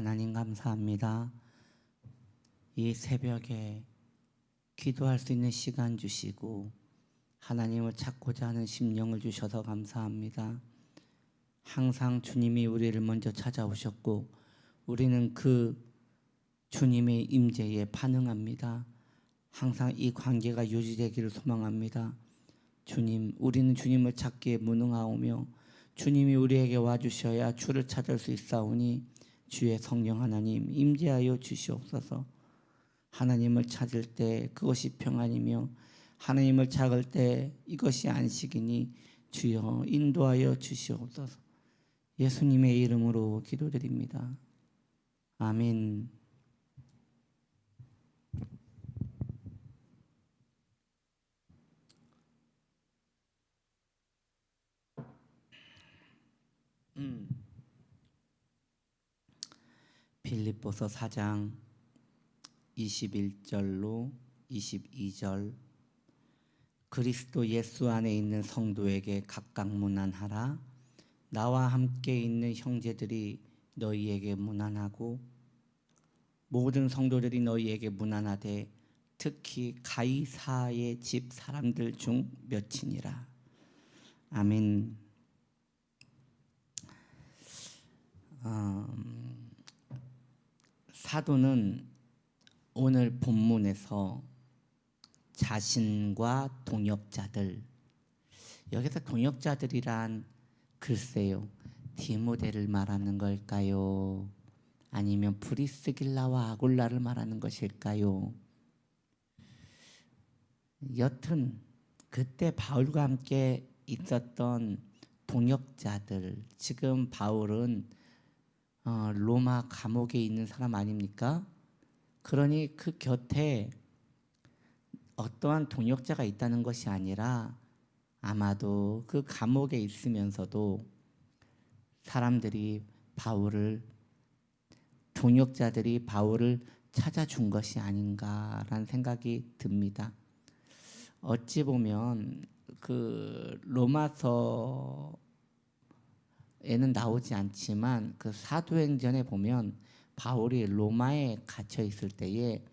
하나님 감사합니다. 이 새벽에 기도할 수 있는 시간 주시고 하나님을 찾고자 하는 심령을 주셔서 감사합니다. 항상 주님이 우리를 먼저 찾아오셨고 우리는 그 주님의 임재에 반응합니다. 항상 이 관계가 유지되기를 소망합니다. 주님, 우리는 주님을 찾기에 무능하오며 주님이 우리에게 와주셔야 주를 찾을 수 있사오니 주의 성령 하나님 임재하여 주시옵소서. 하나님을 찾을 때 그것이 평안이며 하나님을 찾을 때 이것이 안식이니 주여 인도하여 주시옵소서. 예수님의 이름으로 기도드립니다. 아멘. 빌립보서 4장 21절로 22절. 그리스도 예수 안에 있는 성도에게 각각 문안하라. 나와 함께 있는 형제들이 너희에게 문안하고 모든 성도들이 너희에게 문안하되 특히 가이사의 집 사람들 중 몇이니라. 아멘. 사도는 오늘 본문에서 자신과 동역자들, 여기서 동역자들이란 글쎄요, 디모데를 말하는 걸까요? 아니면 브리스길라와 아굴라를 말하는 것일까요? 여튼 그때 바울과 함께 있었던 동역자들, 지금 바울은 로마 감옥에 있는 사람 아닙니까? 그러니 그 곁에 어떠한 동역자가 있다는 것이 아니라 아마도 그 감옥에 있으면서도 사람들이 동역자들이 바울을 찾아준 것이 아닌가라는 생각이 듭니다. 어찌 보면 그 로마서에는 나오지 않지만 그 사도행전에 보면 바울이 로마에 갇혀 있을 때에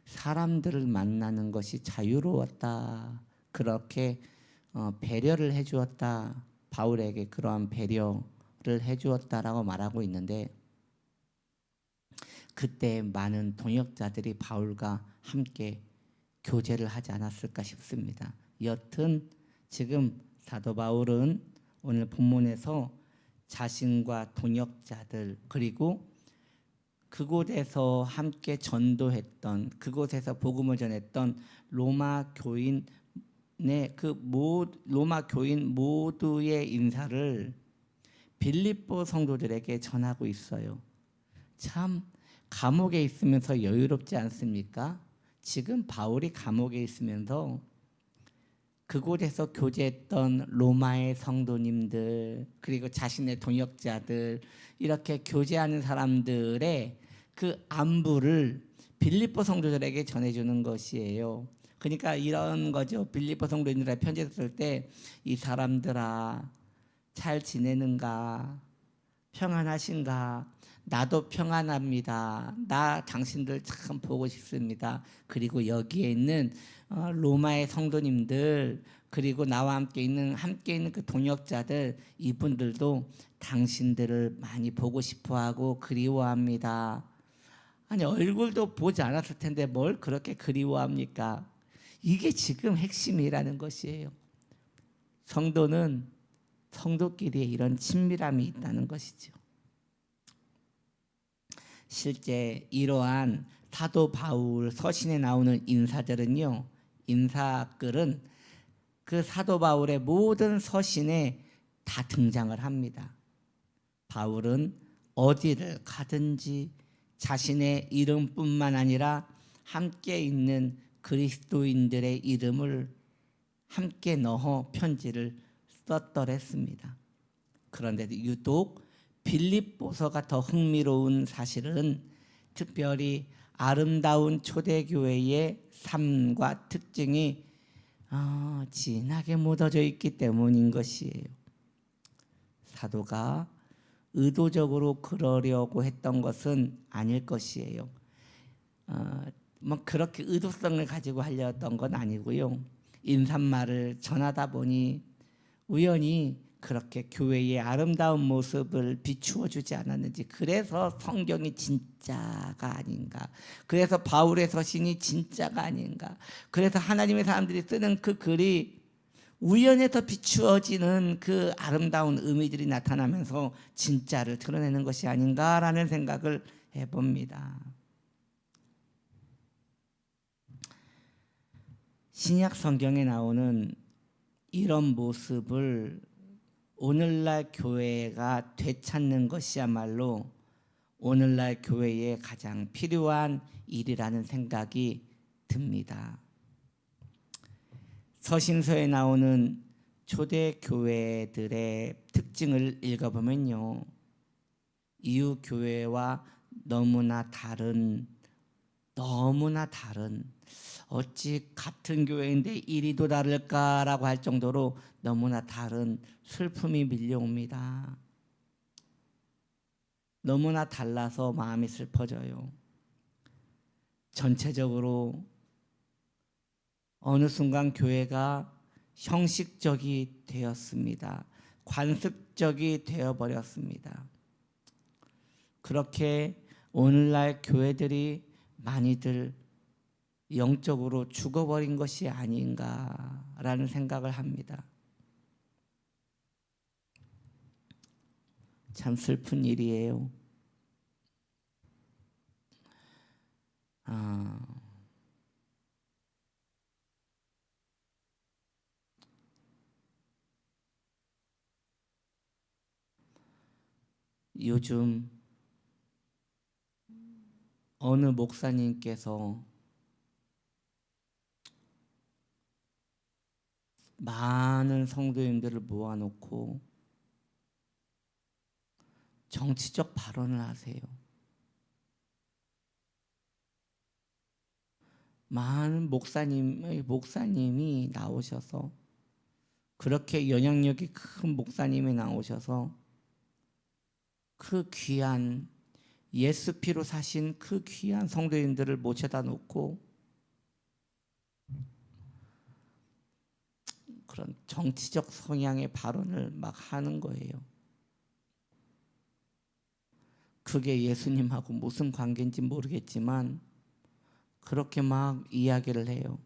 사람들을 만나는 것이 자유로웠다, 그렇게 배려를 해주었다, 바울에게 그러한 배려를 해주었다라고 말하고 있는데, 그때 많은 동역자들이 바울과 함께 교제를 하지 않았을까 싶습니다. 여튼 지금 사도 바울은 오늘 본문에서 자신과 동역자들, 그리고 그곳에서 함께 전도했던, 그곳에서 복음을 전했던 로마 교인 모두의 인사를 빌립보 성도들에게 전하고 있어요. 참 감옥에 있으면서 여유롭지 않습니까? 지금 바울이 감옥에 있으면서 그곳에서 교제했던 로마의 성도님들, 그리고 자신의 동역자들, 이렇게 교제하는 사람들의 그 안부를 빌립보 성도들에게 전해주는 것이에요. 그러니까 이런 거죠. 빌립보 성도님들의 편지 쓸 때 이 사람들아 잘 지내는가? 평안하신가? 나도 평안합니다. 나 당신들 참 보고 싶습니다. 그리고 여기에 있는 로마의 성도님들, 그리고 나와 함께 있는 그 동역자들, 이분들도 당신들을 많이 보고 싶어하고 그리워합니다. 아니 얼굴도 보지 않았을 텐데 뭘 그렇게 그리워합니까? 이게 지금 핵심이라는 것이에요. 성도는 성도끼리 이런 친밀함이 있다는 것이죠. 실제 이러한 사도 바울 서신에 나오는 인사들은요, 인사글은 그 사도 바울의 모든 서신에 다 등장을 합니다. 바울은 어디를 가든지 자신의 이름뿐만 아니라 함께 있는 그리스도인들의 이름을 함께 넣어 편지를 썼더랬습니다. 그런데 유독 빌립보서가 더 흥미로운 사실은 특별히 아름다운 초대교회의 삶과 특징이 진하게 묻어져 있기 때문인 것이에요. 사도가 의도적으로 그러려고 했던 것은 아닐 것이에요. 뭐 그렇게 의도성을 가지고 하려던 건 아니고요. 인사말을 전하다 보니 우연히 그렇게 교회의 아름다운 모습을 비추어 주지 않았는지, 그래서 성경이 진짜가 아닌가, 그래서 바울의 서신이 진짜가 아닌가, 그래서 하나님의 사람들이 쓰는 그 글이 우연에서 비추어지는 그 아름다운 의미들이 나타나면서 진짜를 드러내는 것이 아닌가라는 생각을 해봅니다. 신약 성경에 나오는 이런 모습을 오늘날 교회가 되찾는 것이야말로 오늘날 교회에 가장 필요한 일이라는 생각이 듭니다. 서신서에 나오는 초대 교회들의 특징을 읽어보면요, 이후 교회와 너무나 다른 어찌 같은 교회인데 이리도 다를까라고 할 정도로 너무나 다른 슬픔이 밀려옵니다. 너무나 달라서 마음이 슬퍼져요. 전체적으로 어느 순간 교회가 형식적이 되었습니다. 관습적이 되어버렸습니다. 그렇게 오늘날 교회들이 많이들 영적으로 죽어버린 것이 아닌가라는 생각을 합니다. 참 슬픈 일이에요. 요즘 어느 목사님께서 많은 성도님들을 모아놓고 정치적 발언을 하세요. 많은 목사님이 나오셔서, 그렇게 영향력이 큰 목사님이 나오셔서 그 귀한 예수 피로 사신 그 귀한 성도님들을 모셔다 놓고 그런 정치적 성향의 발언을 막 하는 거예요. 그게 예수님하고 무슨 관계인지 모르겠지만 그렇게 막 이야기를 해요.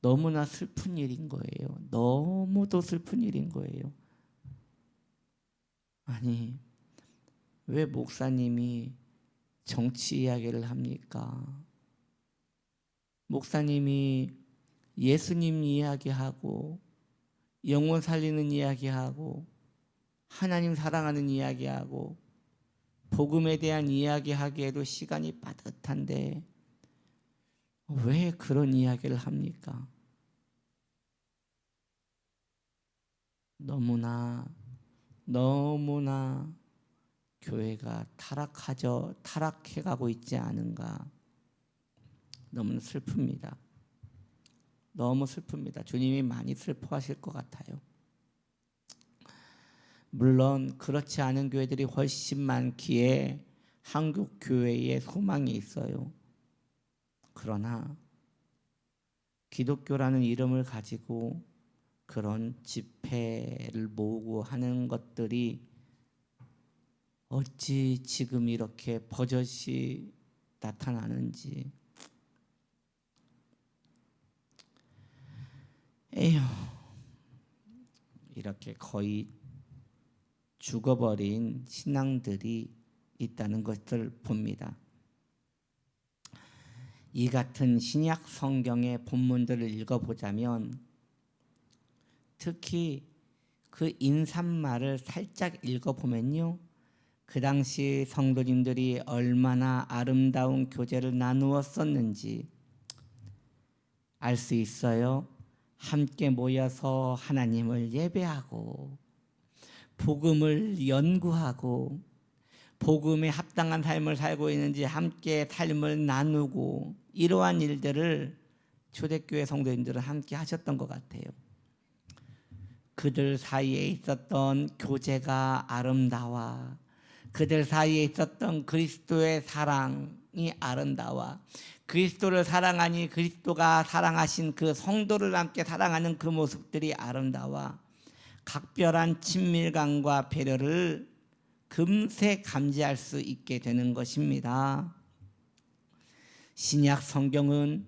너무나 슬픈 일인 거예요. 너무도 슬픈 일인 거예요. 아니, 왜 목사님이 정치 이야기를 합니까? 목사님이 예수님 이야기하고 영혼 살리는 이야기하고 하나님 사랑하는 이야기하고 복음에 대한 이야기하기에도 시간이 빠듯한데 왜 그런 이야기를 합니까? 너무나 교회가 타락해가고 있지 않은가. 너무 슬픕니다. 너무 슬픕니다. 주님이 많이 슬퍼하실 것 같아요. 물론 그렇지 않은 교회들이 훨씬 많기에 한국 교회에 소망이 있어요. 그러나 기독교라는 이름을 가지고 그런 집회를 모으고 하는 것들이 어찌 지금 이렇게 버젓이 나타나는지. 에휴, 이렇게 거의 죽어버린 신앙들이 있다는 것을 봅니다. 이 같은 신약 성경의 본문들을 읽어보자면 특히 그 인사말을 살짝 읽어보면요, 그 당시 성도님들이 얼마나 아름다운 교제를 나누었었는지 알 수 있어요. 함께 모여서 하나님을 예배하고 복음을 연구하고 복음에 합당한 삶을 살고 있는지 함께 삶을 나누고 이러한 일들을 초대교회 성도님들은 함께 하셨던 것 같아요. 그들 사이에 있었던 교제가 아름다워, 그들 사이에 있었던 그리스도의 사랑이 아름다워, 그리스도를 사랑하니 그리스도가 사랑하신 그 성도를 함께 사랑하는 그 모습들이 아름다워 각별한 친밀감과 배려를 금세 감지할 수 있게 되는 것입니다. 신약 성경은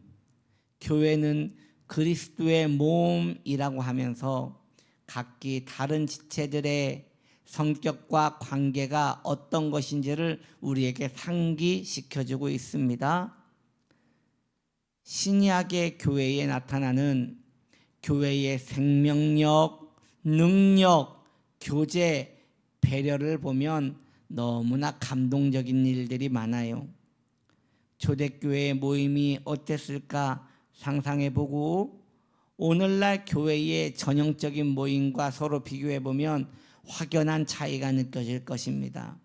교회는 그리스도의 몸이라고 하면서 각기 다른 지체들의 성격과 관계가 어떤 것인지를 우리에게 상기시켜주고 있습니다. 신약의 교회에 나타나는 교회의 생명력, 능력, 교제, 배려를 보면 너무나 감동적인 일들이 많아요. 초대교회 모임이 어땠을까 상상해보고 오늘날 교회의 전형적인 모임과 서로 비교해보면 확연한 차이가 느껴질 것입니다.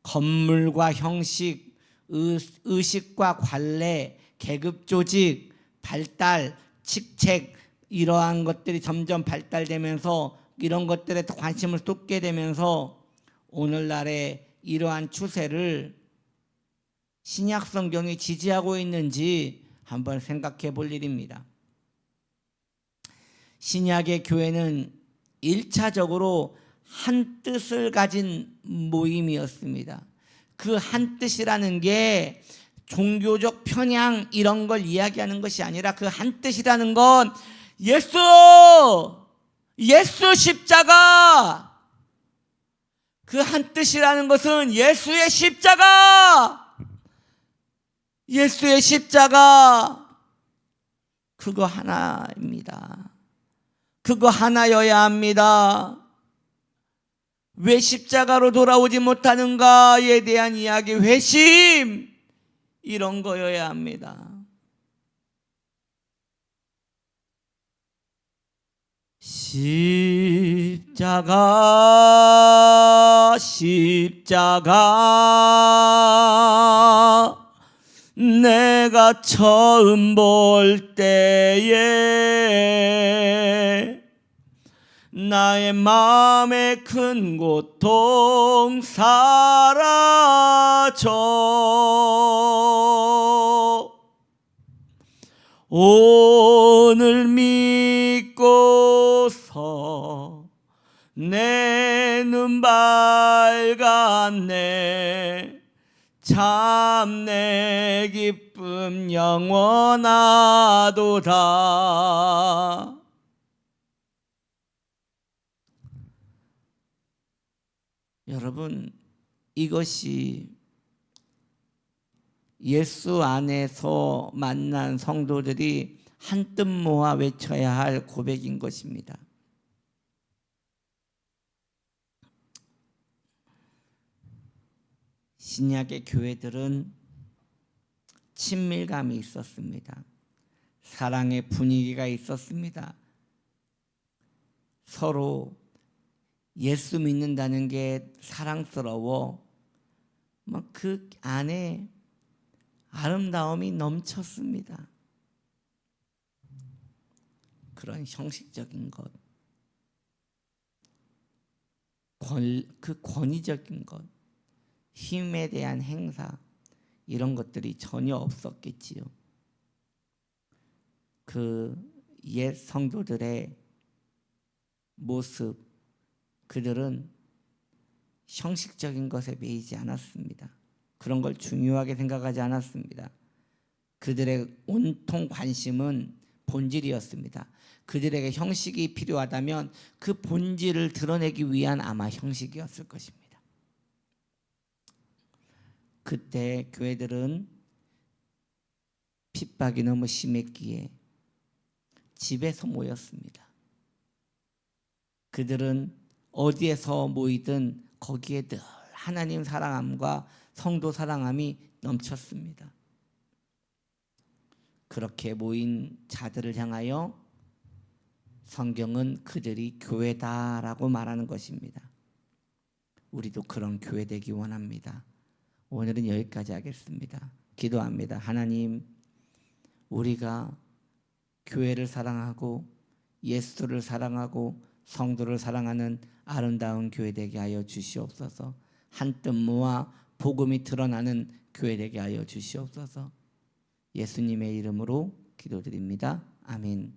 건물과 형식, 의식과 관례, 계급 조직, 발달, 직책 이러한 것들이 점점 발달되면서 이런 것들에 관심을 쏟게 되면서 오늘날의 이러한 추세를 신약 성경이 지지하고 있는지 한번 생각해 볼 일입니다. 신약의 교회는 1차적으로 한 뜻을 가진 모임이었습니다. 그 한 뜻이라는 게 종교적 편향 이런 걸 이야기하는 것이 아니라 그 한 뜻이라는 건 예수 십자가, 그 한 뜻이라는 것은 예수의 십자가 그거 하나입니다. 그거 하나여야 합니다. 왜 십자가로 돌아오지 못하는가에 대한 이야기, 회심 이런 거여야 합니다. 십자가 내가 처음 볼 때에 나의 마음의 큰 고통 사라져 오늘 믿고서 내 눈 밝았네 참 내 기쁨 영원하도다. 여러분, 이것이 예수 안에서 만난 성도들이 한뜻 모아 외쳐야 할 고백인 것입니다. 신약의 교회들은 친밀감이 있었습니다. 사랑의 분위기가 있었습니다. 서로 예수 믿는다는 게 사랑스러워 그 안에 아름다움이 넘쳤습니다. 그런 형식적인 것, 그 권위적인 것, 힘에 대한 행사 이런 것들이 전혀 없었겠지요. 그 옛 성도들의 모습, 그들은 형식적인 것에 매이지 않았습니다. 그런 걸 중요하게 생각하지 않았습니다. 그들의 온통 관심은 본질이었습니다. 그들에게 형식이 필요하다면 그 본질을 드러내기 위한 아마 형식이었을 것입니다. 그때 교회들은 핍박이 너무 심했기에 집에서 모였습니다. 그들은 어디에서 모이든 거기에 늘 하나님 사랑함과 성도 사랑함이 넘쳤습니다. 그렇게 모인 자들을 향하여 성경은 그들이 교회다라고 말하는 것입니다. 우리도 그런 교회 되기 원합니다. 오늘은 여기까지 하겠습니다. 기도합니다. 하나님, 우리가 교회를 사랑하고 예수를 사랑하고 성도를 사랑하는 아름다운 교회 되게 하여 주시옵소서. 한뜻 모아 복음이 드러나는 교회 되게 하여 주시옵소서. 예수님의 이름으로 기도드립니다. 아멘.